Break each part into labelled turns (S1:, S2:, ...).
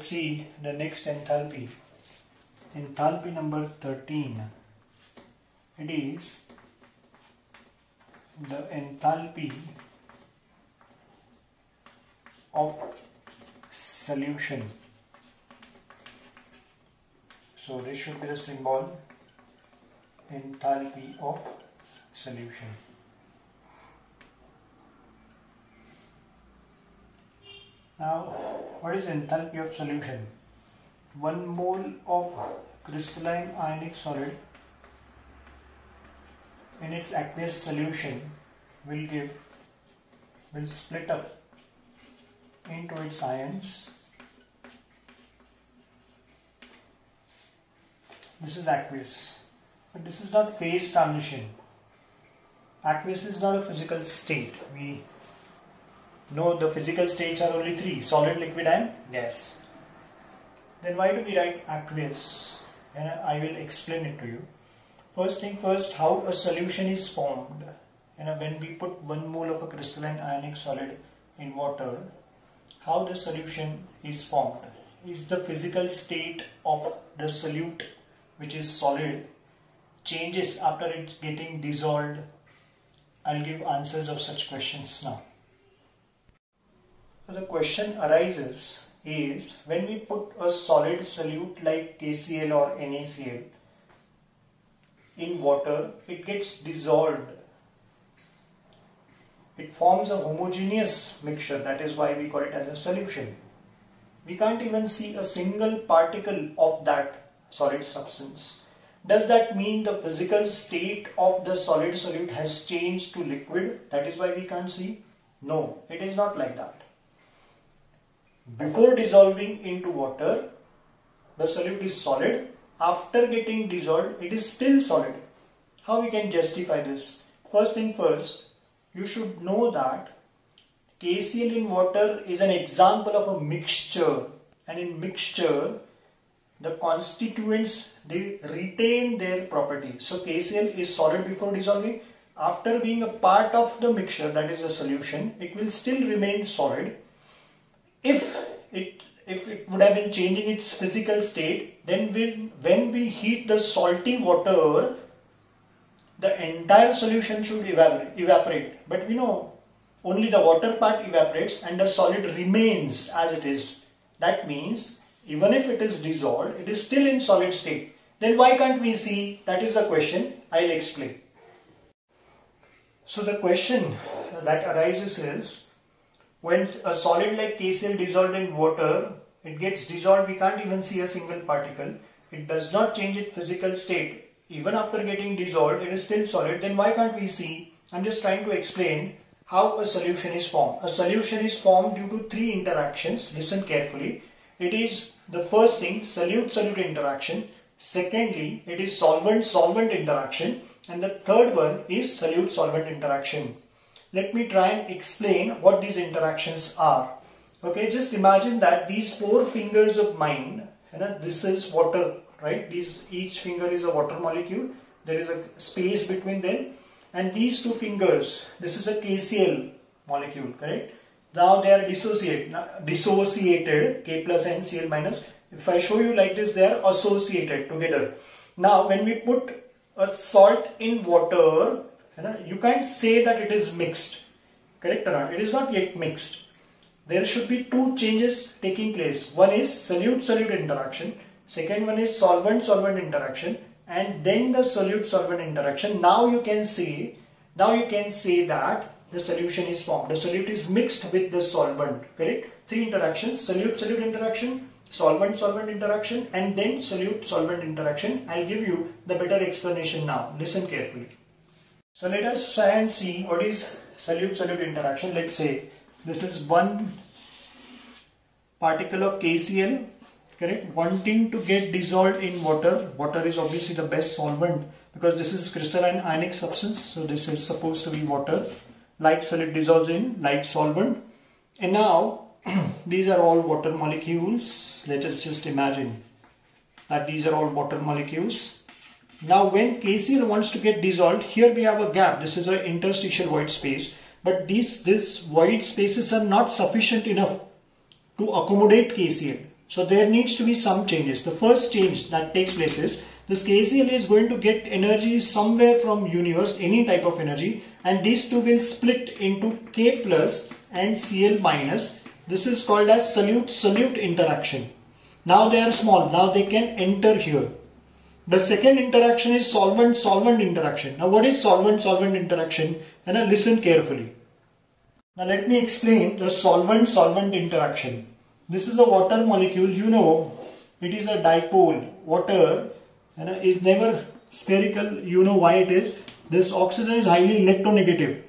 S1: let's see the next enthalpy. Enthalpy number 13. It is the enthalpy of solution. So this should be the symbol, enthalpy of solution. Now, what is enthalpy of solution? 1 mole of crystalline ionic solid in its aqueous solution will split up into its ions. This is aqueous, but this is not phase transition. Aqueous is not a physical state. We know the physical states are only 3: solid, liquid and gas. Then why do we write aqueous? And I will explain it to you. First thing first, how a solution is formed. When we put 1 mole of a crystalline ionic solid in water, how the solution is formed is the physical state of the solute, which is solid, changes after it's getting dissolved. I'll give answers of such questions now. So the question arises is, when we put a solid solute like KCl or NaCl in water, it gets dissolved. It forms a homogeneous mixture. That is why we call it as a solution. We can't even see a single particle of that solid substance. Does that mean the physical state of the solid solute has changed to liquid? That is why we can't see? No, it is not like that. Before dissolving into water, the solute is solid. After getting dissolved, it is still solid. How we can justify this? First thing first, you should know that KCl in water is an example of a mixture, and in mixture the constituents, they retain their properties. So KCl is solid before dissolving. After being a part of the mixture, that is a solution, it will still remain solid. If it would have been changing its physical state, then when we heat the salty water, the entire solution should evaporate. But we know only the water part evaporates and the solid remains as it is. That means even if it is dissolved, it is still in solid state. Then why can't we see? That is the question. I'll explain. So the question that arises is, when a solid like KCl dissolved in water, it gets dissolved, we can't even see a single particle. It does not change its physical state. Even after getting dissolved, it is still solid. Then why can't we see? I'm just trying to explain how a solution is formed. A solution is formed due to 3 interactions. Listen carefully. It is the first thing, solute-solute interaction. Secondly, it is solvent-solvent interaction. And the third one is solute-solvent interaction. Let me try and explain what these interactions are. Okay, just imagine that these 4 fingers of mine, this is water, right? Each finger is a water molecule. There is a space between them. And these 2 fingers, this is a KCl molecule, correct? Now they are dissociated, K plus and Cl minus. If I show you like this, they are associated together. Now when we put a salt in water, you can't say that it is mixed, correct or not? It is not yet mixed. There should be 2 changes taking place. One is solute-solute interaction. Second one is solvent-solvent interaction. And then the solute-solvent interaction. Now you can say that the solution is formed. The solute is mixed with the solvent, correct? 3 interactions: solute-solute interaction, solvent-solvent interaction, and then solute-solvent interaction. I'll give you the better explanation now. Listen carefully. So let us try and see what is solute-solute interaction. Let's say this is 1 particle of KCl, correct, wanting to get dissolved in water. Water is obviously the best solvent because this is crystalline ionic substance. So this is supposed to be water. Light solid dissolves in light solvent. And now these are all water molecules. Let us just imagine that these are all water molecules. Now when KCl wants to get dissolved, here we have a gap. This is an interstitial void space. But these void spaces are not sufficient enough to accommodate KCl. So there needs to be some changes. The first change that takes place is this KCl is going to get energy somewhere from universe, any type of energy, and these two will split into K plus and Cl minus. This is called as solute-solute interaction. Now they are small, now they can enter here. The second interaction is solvent-solvent interaction. Now what is solvent-solvent interaction? And now listen carefully. Now let me explain the solvent-solvent interaction. This is a water molecule, you know, it is a dipole. Water is never spherical, you know why it is. This oxygen is highly electronegative.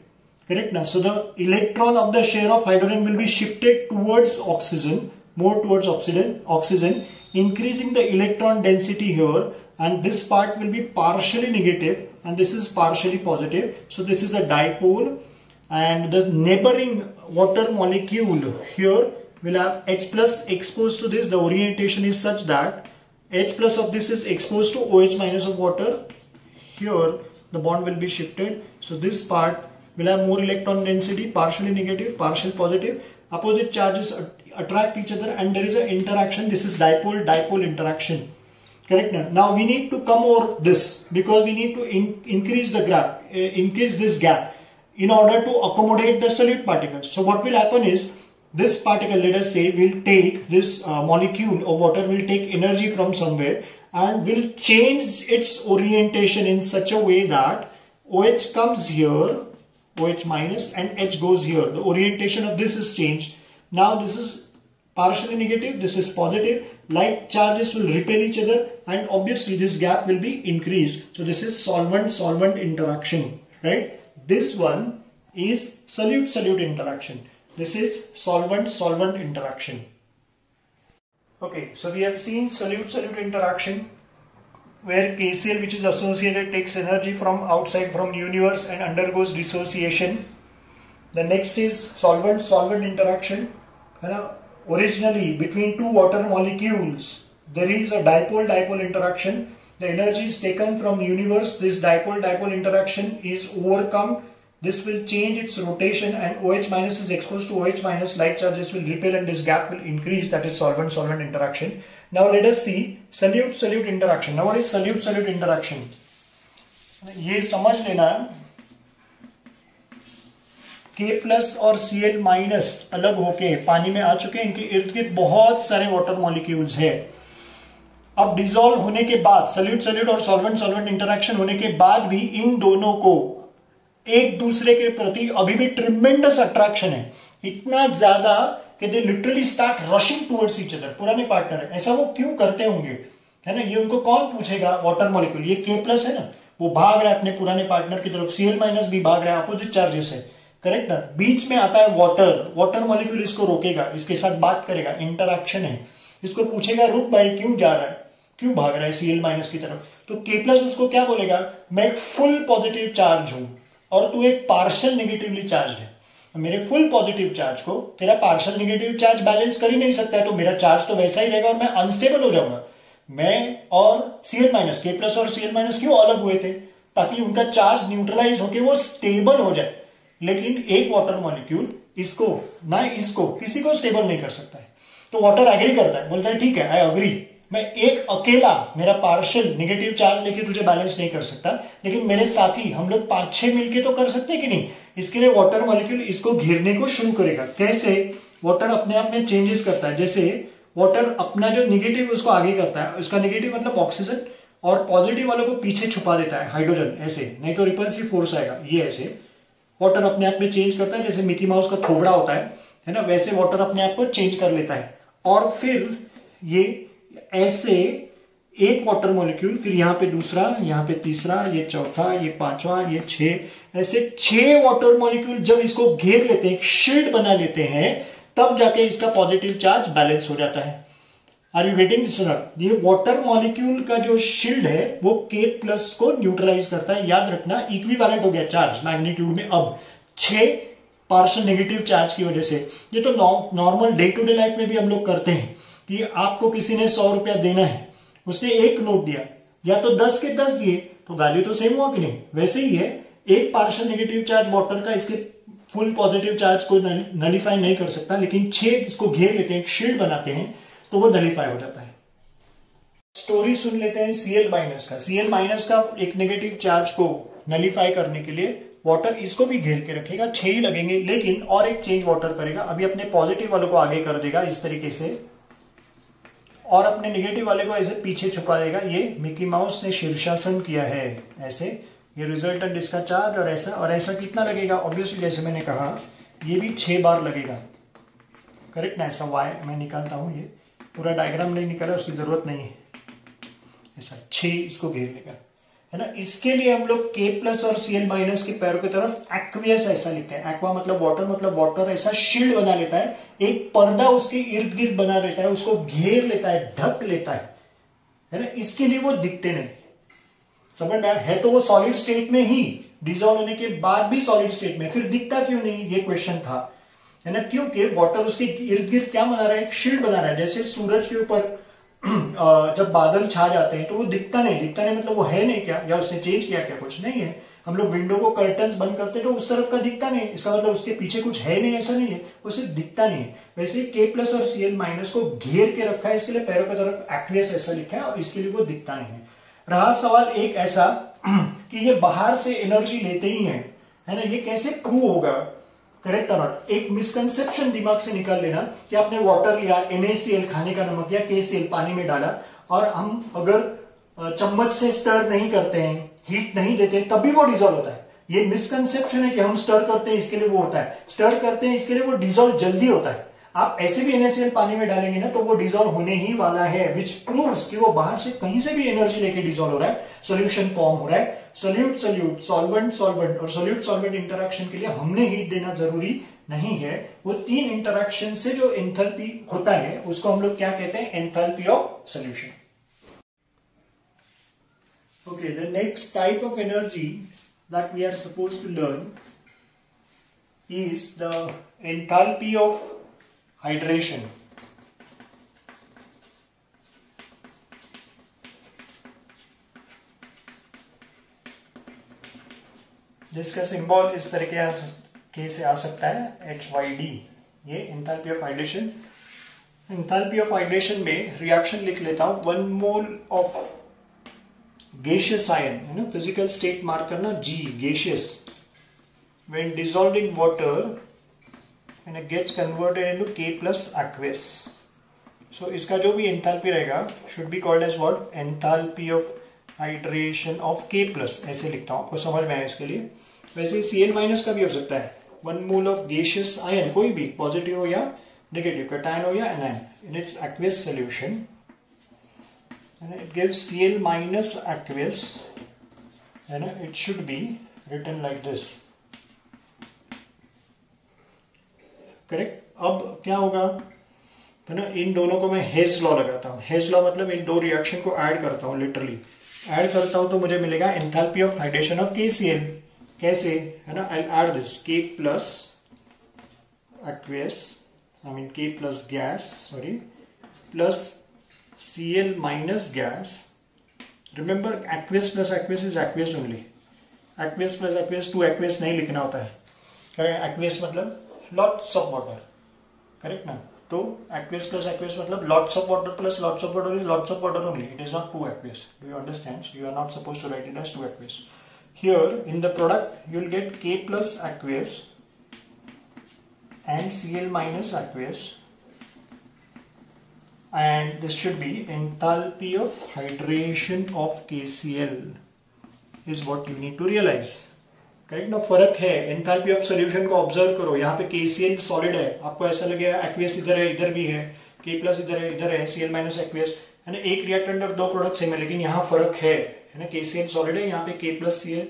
S1: Correct now? So the electron of the share of hydrogen will be shifted towards oxygen, more towards oxygen, increasing the electron density here, and this part will be partially negative and this is partially positive. So this is a dipole, and the neighboring water molecule here will have H plus exposed to this. The orientation is such that H plus of this is exposed to OH minus of water. Here the bond will be shifted. So this part will have more electron density, partially negative, partial positive. Opposite charges attract each other and there is an interaction. This is dipole-dipole interaction. Correct now? Now we need to come over this because we need to increase this gap in order to accommodate the solute particles. So what will happen is this particle, let us say, will take this molecule of water will take energy from somewhere and will change its orientation in such a way that OH comes here, OH minus, and H goes here. The orientation of this is changed. Now this is partially negative, this is positive. Like charges will repel each other and obviously this gap will be increased. So this is solvent-solvent interaction, right? This one is solute-solute interaction. This is solvent-solvent interaction. Okay, so we have seen solute-solute interaction where KCl, which is associated, takes energy from outside, from universe, and undergoes dissociation. The next is solvent-solvent interaction. Originally, between two water molecules, there is a dipole-dipole interaction. The energy is taken from universe. This dipole-dipole interaction is overcome. This will change its rotation and OH minus is exposed to OH minus. Like charges will repel and this gap will increase. That is solvent-solvent interaction. Now let us see solute-solute interaction. Now what is solute-solute interaction? ये समझ लेना K plus और Cl minus अलग होके पानी में आ चुके हैं. इनके इर्द गिर्द बहुत सारे वाटर मॉलिक्यूल्स है. अब डिसॉल्व होने के बाद solute-solute और solvent-solvent इंटरेक्शन होने के बाद भी इन दोनों को एक दूसरे के प्रति अभी भी ट्रिमेंडस अट्रैक्शन है. इतना ज्यादा कि they literally start rushing towards each other. पुराने पार्टनर है, ऐसा वो क्यों करते होंगे, है ना? ये उनको कौन पूछेगा? Water molecule. ये K प्लस है ना, वो भाग रहा है अपने पुराने पार्टनर की तरफ. Cl माइनस भी भाग रहा है, अपोजिट चार्जेस है. करेक्ट ना? बीच में आता है वाटर मॉलिक्यूल इसको रोकेगा, इसके साथ बात करेगा, इंटरैक्शन है. इसको पूछेगा रुक भाई क्यों जा रहा है, क्यों भाग रहा है Cl माइनस की तरफ. तो K प्लस उसको क्या बोलेगा? मैं एक फुल पॉजिटिव चार्ज हूं और तू एक पार्शियल नेगेटिवली चार्ज है. मेरे फुल पॉजिटिव चार्ज को तेरा पार्शियल नेगेटिव चार्ज बैलेंस कर ही नहीं सकता है, तो मेरा चार्ज तो वैसा ही रहेगा और मैं अनस्टेबल हो जाऊंगा. मैं और Cl माइनस, K प्लस और Cl माइनस क्यों अलग हुए थे? ताकि उनका चार्ज न्यूट्रलाइज होकर वो स्टेबल हो जाए. लेकिन एक वाटर मॉलिक्यूल इसको ना इसको किसी को स्टेबल नहीं कर सकता है. तो वाटर एग्री करता है, बोलता है ठीक है, आई अग्री, मैं एक अकेला मेरा पार्शियल नेगेटिव चार्ज लेके तुझे बैलेंस नहीं कर सकता, लेकिन मेरे साथी हम लोग 5-6 मिलके तो कर सकते हैं कि नहीं. इसके लिए वाटर मॉलिक्यूल इसको घेरने को शुरू करेगा. कैसे? वाटर अपने आप में चेंजेस करता है. जैसे वाटर अपना जो नेगेटिव उसको आगे करता है, उसका नेगेटिव मतलब ऑक्सीजन, और पॉजिटिव वालों को पीछे छुपा देता है, हाइड्रोजन. ऐसे नहीं तो रिपल्सिव फोर्स आएगा. ये ऐसे वाटर अपने आप में चेंज करता है. जैसे मिकी माउस का थोबड़ा होता है ना, वैसे वाटर अपने आप को चेंज कर लेता है. और फिर ये ऐसे एक वाटर मॉलिक्यूल, फिर यहां पे दूसरा, यहां पे तीसरा, ये चौथा, ये पांचवा, ये 6, ऐसे 6 वाटर मॉलिक्यूल जब इसको घेर लेते हैं, एक शील्ड बना लेते हैं, तब जाके इसका पॉजिटिव चार्ज बैलेंस हो जाता है. Are you getting this? ये वाटर मॉलिक्यूल का जो शील्ड है वो K प्लस को न्यूट्रलाइज करता है. याद रखना, इक्विवेलेंट हो गया चार्ज मैग्नीट्यूड में अब 6 पार्शियल नेगेटिव चार्ज की वजह से. ये तो normal day to day life में भी हम लोग करते हैं कि आपको किसी ने 100 रुपया देना है, उसने एक नोट दिया या तो 10 के 10 दिए, तो वैल्यू तो सेम हुआ कि नहीं? वैसे ही है, एक पार्शियल नेगेटिव चार्ज वाटर का इसके फुल पॉजिटिव चार्ज को नलिफाई नहीं कर सकता, लेकिन 6 इसको घेर लेते हैं, एक शील्ड बनाते हैं, तो वो नलिफाई हो जाता है। स्टोरी सुन लेते हैं Cl माइनस का। Cl माइनस का एक नेगेटिव चार्ज को नलिफाई करने के लिए वाटर इसको भी घेर के रखेगा, 6 ही लगेंगे, लेकिन और एक चेंज वाटर करेगा। अभी अपने पॉजिटिव वालों को आगे कर देगा इस तरीके से, और अपने नेगेटिव वाले को ऐसे पीछे छुपा देगा। ये मिकी माउस ने शीर्षासन किया है ऐसे, ये रिजल्टेंट इसका चार्ज, और ऐसा कितना लगेगा, ऑब्वियसली जैसे मैंने कहा ये भी 6 बार लगेगा, करेक्ट ना। ऐसा वाई मैं निकालता हूं, ये पूरा डायग्राम नहीं निकाला, उसकी जरूरत नहीं है। ऐसा 6 इसको घेर लेगा, है ना। इसके लिए हम लोग K प्लस और Cl माइनस के पैरों की तरफ एक्वियस ऐसा लिखते हैं। एक्वा मतलब वाटर ऐसा शील्ड बना लेता है, एक पर्दा उसके इर्द गिर्द बना लेता है, उसको घेर लेता है, ढक लेता है ना। इसके लिए वो दिखते नहीं, समझ में है। तो वो सॉलिड स्टेट में ही, डिजॉल्व होने के बाद भी सॉलिड स्टेट में, फिर दिखता क्यों नहीं, ये क्वेश्चन था, है ना। क्योंकि वाटर उसके इर्द गिर्द क्या बना रहा है, एक शील्ड बना रहा है। जैसे सूरज के ऊपर जब बादल छा जाते हैं तो वो दिखता नहीं मतलब वो है नहीं क्या, या उसने चेंज किया क्या, कुछ नहीं है। हम लोग विंडो को कर्टन्स बंद करते हैं तो उस तरफ का दिखता नहीं, इसका मतलब उसके पीछे कुछ है नहीं, ऐसा नहीं है, वो सिर्फ दिखता नहीं है। वैसे K प्लस और Cl माइनस को घेर के रखा है, इसके लिए पैरों की तरफ एक्वियस ऐसा लिखा है, और इसके लिए वो दिखता नहीं है। रहा सवाल एक ऐसा कि ये बाहर से एनर्जी लेते ही है ना, ये कैसे प्रूव होगा, करेक्ट और नॉट। एक मिसकंसेप्शन दिमाग से निकाल लेना कि आपने वाटर लिया, NaCl खाने का नमक, या KCl पानी में डाला, और हम अगर चम्मच से स्टर नहीं करते हैं, हीट नहीं देते, तब भी वो डिजोल्व होता है। ये मिसकंसेप्शन है कि हम स्टर करते हैं इसके लिए वो होता है, स्टर करते हैं इसके लिए वो डिजोल्व जल्दी होता है। आप ऐसे भी NaCl पानी में डालेंगे ना तो वो डिजोल्व होने ही वाला है, विच प्रूव्स कि वो बाहर से कहीं से भी एनर्जी लेके डिजोल्व हो रहा है, सोल्यूशन फॉर्म हो रहा है। सोल्यूट सॉल्वेंट और सोल्यूट सॉल्वेंट इंटरेक्शन के लिए हमने हीट देना जरूरी नहीं है। वो 3 इंटरेक्शन से जो एंथैल्पी होता है उसको हम लोग क्या कहते हैं, enthalpy of solution. Okay, the next type of energy that we are supposed to learn is the enthalpy of hydration. जिसका सिंबल इस तरीके से आ सकता है HYD, ये enthalpy of hydration. Enthalpy of hydration में रिएक्शन लिख लेता हूं, 1 mole of gaseous ion, physical state mark करना G, gaseous, when dissolved in water and it gets converted into K plus aqueous. So इसका जो भी एंथैल्पी रहेगा should be called as what, enthalpy of hydration of K plus, ऐसे लिखता हूं, आपको समझ में आया इसके लिए। वैसे Cl माइनस का भी हो सकता है, 1 मोल ऑफ gaseous ion, कोई भी पॉजिटिव हो या नेगेटिव, कैटायन हो या anion, in its aqueous solution, and it gives Cl minus aqueous, and it should be written like this, correct. अब क्या होगा, है ना, इन दोनों को मैं हेस लॉ लगाता हूं। हेस लॉ मतलब इन दो रिएक्शन को ऐड करता हूं, लिटरली ऐड करता हूं, तो मुझे मिलेगा enthalpy of hydration of KCl। कैसे, है ना, I add this K plus aqueous, I mean K plus gas, sorry, plus Cl minus gas. Remember, aqueous plus aqueous is aqueous only. Aqueous plus aqueous, to aqueous नहीं लिखना होता है, correct. aqueous मतलब lots of water, correct ना। तो aqueous plus aqueous मतलब lots of water plus lots of water is lots of water only. It is not too aqueous. Do you understand? So you are not supposed to write it as too aqueous. Here in the product you will get K plus aqueous and Cl minus aqueous. And this should be enthalpy of hydration of KCl is what you need to realize, correct ना। फर्क है, enthalpy of solution को observe करो, यहाँ पे KCl solid है, आपको ऐसा लगेगा एक्वियस इधर है, इधर भी है, K प्लस इधर है, Cl माइनस एक्वियस, है ना। एक रिएक्टेंट और 2 प्रोडक्ट सेम है, लेकिन यहाँ फर्क है ना। KCl सॉलिड है, यहाँ पे K प्लस Cl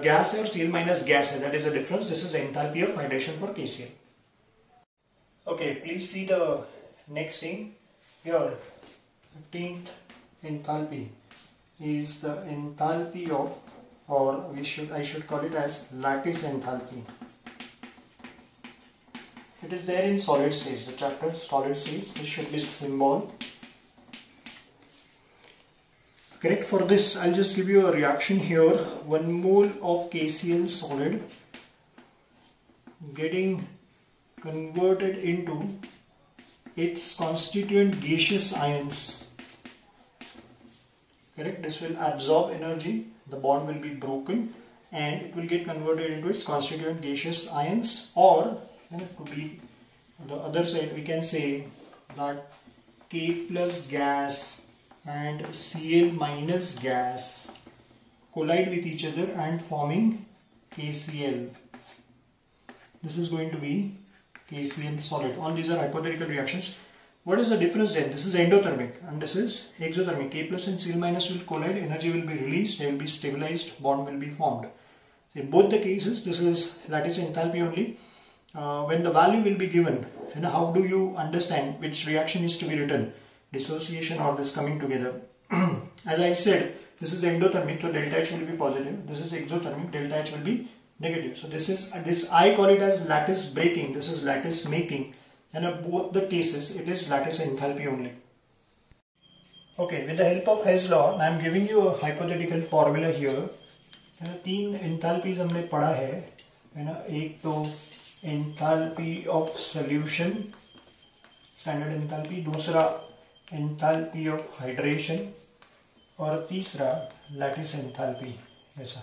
S1: गैस है और Cl माइनस गैस है, that is the difference. This is enthalpy of hydration for KCl। Okay, please see the next thing here. 15th enthalpy is the enthalpy of, or I should call it as lattice enthalpy. It is there in solid states, the chapter solid states. This should be symbol. Correct. For this I'll just give you a reaction here. 1 mole of KCl solid getting converted into its constituent gaseous ions. Correct? This will absorb energy, the bond will be broken and it will get converted into its constituent gaseous ions, or to be on the other side we can say that K plus gas and Cl minus gas collide with each other and forming KCl. This is going to be KCl solid. All these are hypothetical reactions. What is the difference then? This is endothermic and this is exothermic. K plus and Cl minus will collide, energy will be released, they will be stabilized, bond will be formed. In both the cases, this is lattice enthalpy only. When the value will be given, how do you understand which reaction is to be written? Dissociation or this coming together? As I said, this is endothermic, so delta H will be positive. This is exothermic, delta H will be negative. So this I call it as lattice breaking, this is lattice making. And in both the cases, it is lattice enthalpy only. Okay, with the help of Hess law, I am giving you a hypothetical formula here. तीन enthalpies हमने पढ़ा है ना. एक तो enthalpy of solution, standard enthalpy, दूसरा enthalpy of hydration और तीसरा लैटिस एंथैल्पी. ऐसा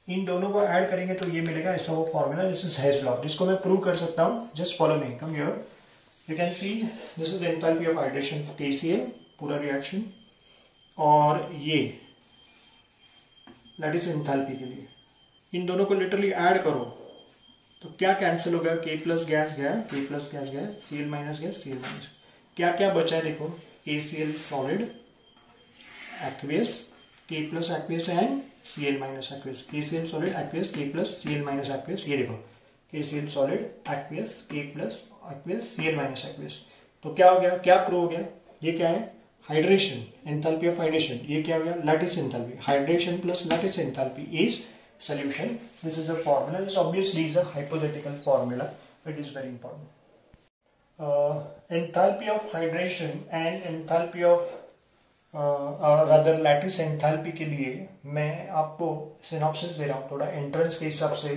S1: इन दोनों को ऐड करेंगे तो ये मिलेगा, ऐसा वो फॉर्मूला. दिस इज हेस लॉ, जिसको मैं प्रूव कर सकता हूँ. Just follow me, come here. You can see this is enthalpy of hydration KCl, पूरा रिएक्शन, और ये लैटिस एंथैल्पी के लिए. इन दोनों को लिटरली ऐड करो तो क्या कैंसिल हो गया? K प्लस गैस गया, K प्लस गैस गया, Cl minus gas, Cl minus. क्या क्या बचा है देखो? KCl solid, aqueous, K plus aqueous and Cl minus aqueous. KCl solid, aqueous, K plus Cl minus aqueous. ये देखो KCl solid, aqueous, K plus aqueous, Cl minus aqueous. तो क्या हो गया? क्या प्रूव हो गया? ये क्या है? Hydration, enthalpy of hydration. ये क्या हो गया? Lattice enthalpy. Hydration plus lattice enthalpy is solution. This is a formula. This obviously is a hypothetical formula. It is very important. Enthalpy of hydration and enthalpy of rather lattice enthalpy के लिए मैं आपको synopsis दे रहा हूँ, थोड़ा entrance के हिसाब से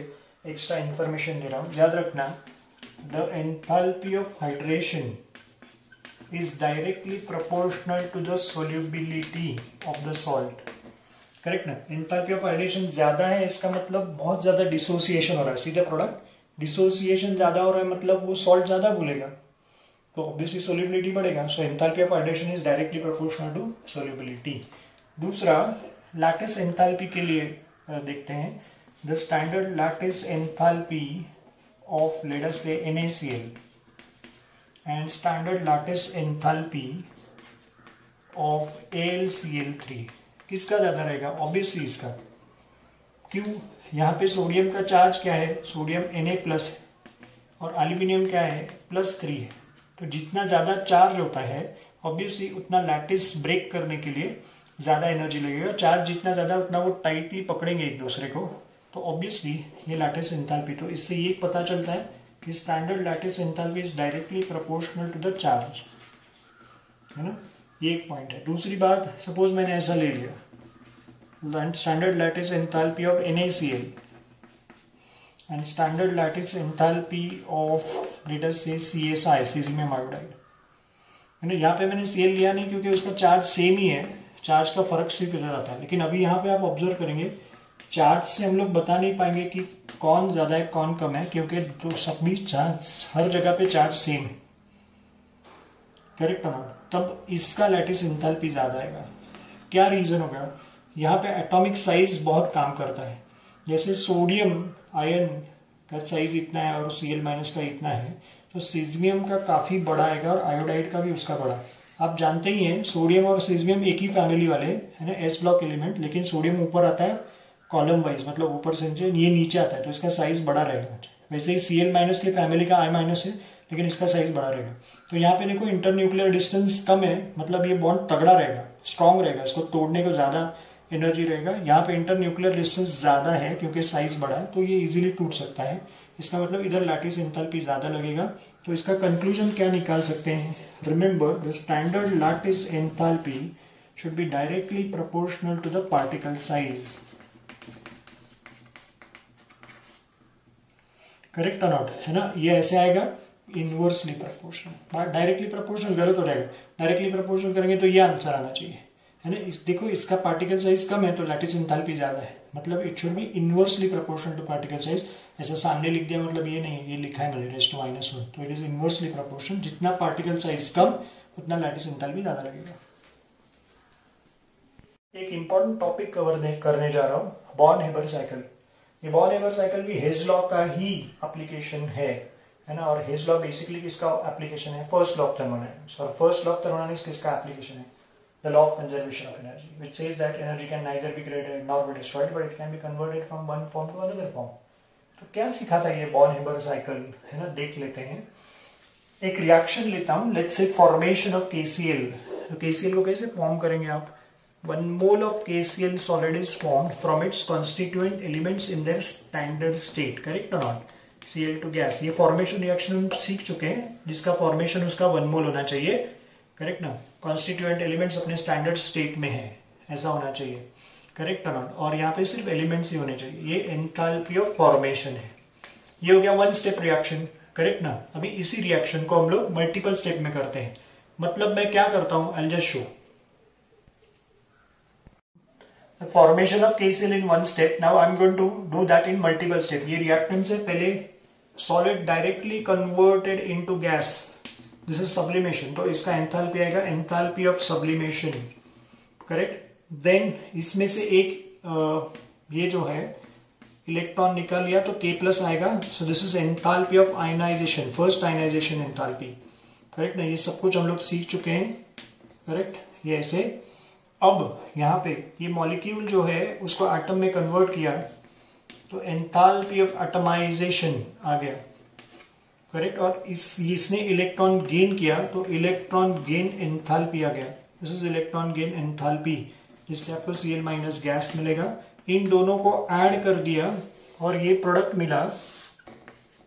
S1: extra information दे रहा हूँ. याद रखना, the enthalpy of hydration is directly proportional to the solubility of the salt. Correct ना? एंथैल्पी ऑफ हाइड्रेशन ज्यादा है, इसका मतलब बहुत ज्यादा डिसोसिएशन हो रहा है. सीधे प्रोडक्ट डिसोसिएशन ज्यादा हो रहा है, मतलब वो सॉल्ट ज्यादा भूलेगा, तो ऑब्वियसली सोल्यूबिलिटी बढ़ेगा. So enthalpy of hydration is directly proportional to solubility. दूसरा, लैटिस एंथैल्पी के लिए देखते हैं. The standard lattice enthalpy of let us say NaCl and standard lattice enthalpy of AlCl3 किसका ज्यादा रहेगा? ऑब्वियसली इसका. क्यों? यहाँ पे सोडियम का चार्ज क्या है? सोडियम Na प्लस और एल्यूमिनियम क्या है? +3 है. तो जितना ज्यादा चार्ज होता है ऑब्वियसली उतना लैटिस ब्रेक करने के लिए ज्यादा एनर्जी लगेगा. चार्ज जितना ज्यादा उतना वो टाइटली पकड़ेंगे एक दूसरे को, तो ऑब्वियसली ये लैटिस एंथैल्पी. तो इससे ये पता चलता है कि standard lattice enthalpy is directly proportional to the charge, है ना. ये एक पॉइंट है. दूसरी बात, सपोज मैंने ऐसा ले लिया, standard lattice enthalpy of NaCl and standard lattice enthalpy of let us से CSI, सीज़ियम आयोडाइड. यहाँ पे मैंने Cl लिया नहीं क्योंकि उसका चार्ज सेम ही है, चार्ज का फर्क सिर्फ इधर आता है. लेकिन अभी यहाँ पे आप ऑब्जर्व करेंगे, चार्ज से हम लोग बता नहीं पाएंगे कि कौन ज्यादा है कौन कम है, क्योंकि तो सब भी चार्ज, हर जगह पे चार्ज सेम है. करेक्ट है ना? तब इसका लैटिस एंथैल्पी ज्यादा आएगा. क्या रीजन होगा? यहाँ पे एटॉमिक साइज बहुत काम करता है. जैसे सोडियम आयन का साइज इतना है और Cl माइनस का इतना है, तो सीज़ियम का काफी बड़ा आएगा और आयोडाइड का भी उसका बड़ा. आप जानते ही हैं सोडियम और सीज़ियम एक ही फैमिली वाले है ना, S ब्लॉक एलिमेंट. लेकिन सोडियम ऊपर आता है कॉलम वाइज, मतलब ऊपर से ये नीचे आता है, तो इसका साइज बड़ा रहेगा. वैसे ही Cl माइनस की फैमिली का I माइनस है, लेकिन इसका साइज बड़ा रहेगा. तो यहाँ पे देखो इंटरन्यूक्लियर डिस्टेंस कम है, मतलब ये बॉन्ड तगड़ा रहेगा, स्ट्रॉन्ग रहेगा, इसको तोड़ने को ज्यादा एनर्जी रहेगा. यहाँ पे इंटरन्यूक्लियर डिस्टेंस ज्यादा है क्योंकि साइज बड़ा है, तो ये इजीली टूट सकता है. इसका मतलब इधर लैटिस एंथैल्पी ज्यादा लगेगा. तो इसका कंक्लूजन क्या निकाल सकते हैं? Remember, the standard lattice enthalpy should be directly proportional to the particle size. Correct और नॉट, है ना? ये ऐसे आएगा. Inversely proportional. डायरेक्टली प्रोपोर्शनल गलत हो जाएगा, डायरेक्टली प्रोपोर्शनल करेंगे तो ये आंसर आना चाहिए, है ना। देखो इसका पार्टिकल साइज कम है तो लैटिस एंथैल्पी ज्यादा है, मतलब it should be inversely proportional to particle size. ऐसा सामने लिख दिया मतलब ये नहीं है, ये लिखा है मतलब -1, तो इट इज इनवर्सली प्रोपोर्शनल। जितना पार्टिकल साइज कम उतना लैटिस एंथैल्पी ज्यादा लगेगा। एक इंपॉर्टेंट टॉपिक कवर करने जा रहा हूँ, बॉर्न हेबर साइकिल। ये बॉर्न हेबर साइकिल भी हेज लॉ का ही एप्लीकेशन है ना। और हेज लॉ बेसिकली किसका एप्लीकेशन है? First law of thermodynamics. और फर्स्ट लॉ ऑफ थर्मोडायनामिक्स किसका एप्लीकेशन है? The law of conservation of energy, which says that energy can neither be created nor be destroyed, but it can be converted from one form to another form. तो क्या सिखाता है ये born Haber cycle, है ना, देख लेते हैं। एक रिएक्शन लेता हूं, let's say formation of KCl। तो KCl को कैसे फॉर्म करेंगे आप? 1 mole of KCl solid is formed from its constituent elements in their standard state, correct or not? Cl to gas, ये फॉर्मेशन रिएक्शन हम सीख चुके हैं, जिसका फॉर्मेशन उसका 1 मोल होना चाहिए, करेक्ट ना। कॉन्स्टिट्यूएंट एलिमेंट्स अपने स्टैंडर्ड स्टेट में है, ऐसा होना चाहिए, करेक्ट ना। और यहाँ पे सिर्फ एलिमेंट्स ही होने चाहिए। ये एंथैल्पी ऑफ फॉर्मेशन है। ये हो गया 1 स्टेप रिएक्शन, करेक्ट ना। अभी इसी रिएक्शन को हम लोग मल्टीपल स्टेप में करते हैं। मतलब मैं क्या करता हूं, I will just show formation of KCl in 1 step. Now I am going to do that in multiple step. ये रिएक्टेंट से पहले solid directly converted into gas, this is sublimation. तो इसका एंथैल्पी आएगा enthalpy of sublimation, correct. Then इसमें से एक ये जो है इलेक्ट्रॉन निकाल लिया तो K+ आएगा। So this is enthalpy of ionisation, first ionisation enthalpy, correct ना। ये सब कुछ हम लोग सीख चुके हैं, करेक्ट। ये ऐसे अब यहाँ पे ये मॉलिक्यूल जो है उसको एटम में कन्वर्ट किया तो एंथैल्पी ऑफ एटमाइजेशन आ गया, करेक्ट। और इसने इलेक्ट्रॉन गेन किया तो इलेक्ट्रॉन गेन एंथैल्पी आ गया। This is electron gain enthalpy, जिससे आपको Cl- गैस मिलेगा। इन दोनों को ऐड कर दिया और ये प्रोडक्ट मिला,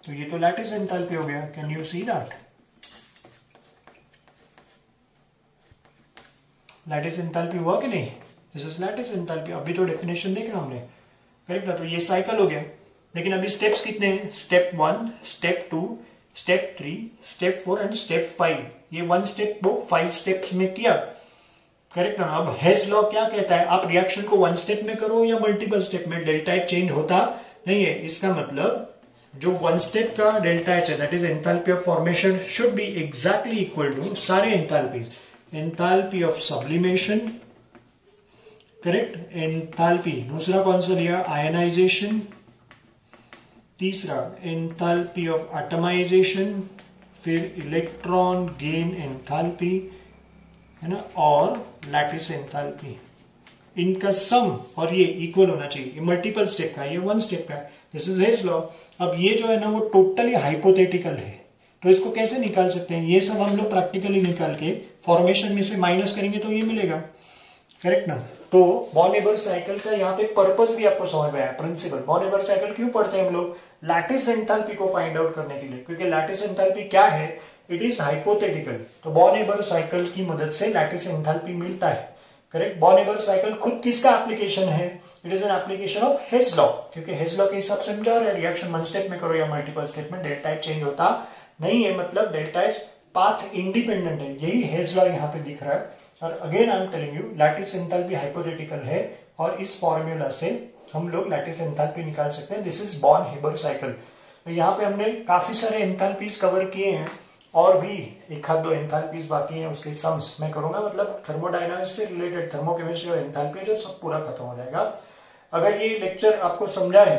S1: तो ये तो लैटिस एंथैल्पी हो गया। Can you see that? Lattice enthalpy हुआ कि नहीं? This is lattice enthalpy. अभी तो डेफिनेशन देखा हमने, करेक्ट ना। तो ये साइकिल हो गया। लेकिन अभी स्टेप्स कितने हैं? Step 1, step 2, step 3, step 4 and step 5। ये 1 स्टेप वो 5 स्टेप्स में किया, करेक्ट ना। अब हेज लॉ क्या कहता है? आप रिएक्शन को 1 स्टेप में करो या मल्टीपल स्टेप में, डेल्टा एच चेंज होता नहीं है। इसका मतलब जो 1 स्टेप का डेल्टा एच है, that is enthalpy of formation, should be exactly equal to सारे एंथैल्पीज। Enthalpy of sublimation, correct. Enthalpy दूसरा कौन सा लिया? आयनाइजेशन। तीसरा एंथैल्पी ऑफ एटमाइजेशन, फिर इलेक्ट्रॉन गेन एंथैल्पी, है ना, और लैटिस एंथैल्पी। इनका सम और ये इक्वल होना चाहिए। ये मल्टीपल स्टेप का, ये 1 स्टेप का। This is hedge law. अब ये जो है ना वो टोटली हाइपोथेटिकल है, तो इसको कैसे निकाल सकते हैं? ये सब हम लोग प्रैक्टिकली निकाल के फॉर्मेशन में से माइनस करेंगे तो ये मिलेगा, करेक्ट ना। तो बॉर्न हेबर साइकिल का यहाँ पे पर्पस भी आपको समझ में आया, प्रिंसिपल। बॉर्न हेबर साइकिल क्यों पढ़ते हैं हम लोग? लैटिस एंथैल्पी को फाइंड आउट करने के लिए, क्योंकि लैटिस एंथैल्पी क्या है? It is hypothetical. तो बॉर्न हेबर साइकिल की मदद से लैटिस एंथैल्पी मिलता है, करेक्ट। बॉर्न हेबर साइकिल खुद किसका एप्लीकेशन है? It is an application of hedge law, क्योंकि हेज लॉ के हिसाब से समझा रहे रिएक्शन 1 स्टेप में करो या मल्टीपल स्टेप में, डेल्टा एच चेंज होता नहीं है। मतलब डेल्टा एच पाथ इंडिपेंडेंट है, यही हेज लॉ यहाँ पे दिख रहा है। और again I am telling you, lattice enthalpy hypothetical है और इस फॉर्मूला से हम लोग लैटिस एंथैल्पी निकाल सकते हैं। This is Born Haber cycle. तो यहाँ पे हमने काफी सारे एंथैल्पीज कवर किए हैं और भी 1-2 एंथैल्पीज बाकी हैं, उसके सम्स मैं करूंगा। मतलब थर्मोडायनामिक्स से रिलेटेड थर्मोकेमिस्ट्री और एंथैल्पी जो सब पूरा खत्म हो जाएगा अगर ये लेक्चर आपको समझा है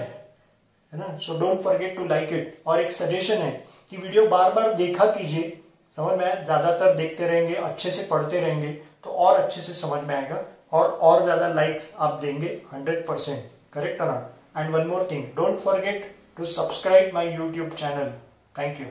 S1: ना। So don't forget to like it. और एक सजेशन है कि वीडियो बार बार देखा कीजिए, समझ में आया? ज्यादातर देखते रहेंगे, अच्छे से पढ़ते रहेंगे तो और अच्छे से समझ में आएगा और ज्यादा लाइक्स आप देंगे 100%, करेक्ट है ना। And one more thing, don't forget to subscribe my YouTube channel. Thank you.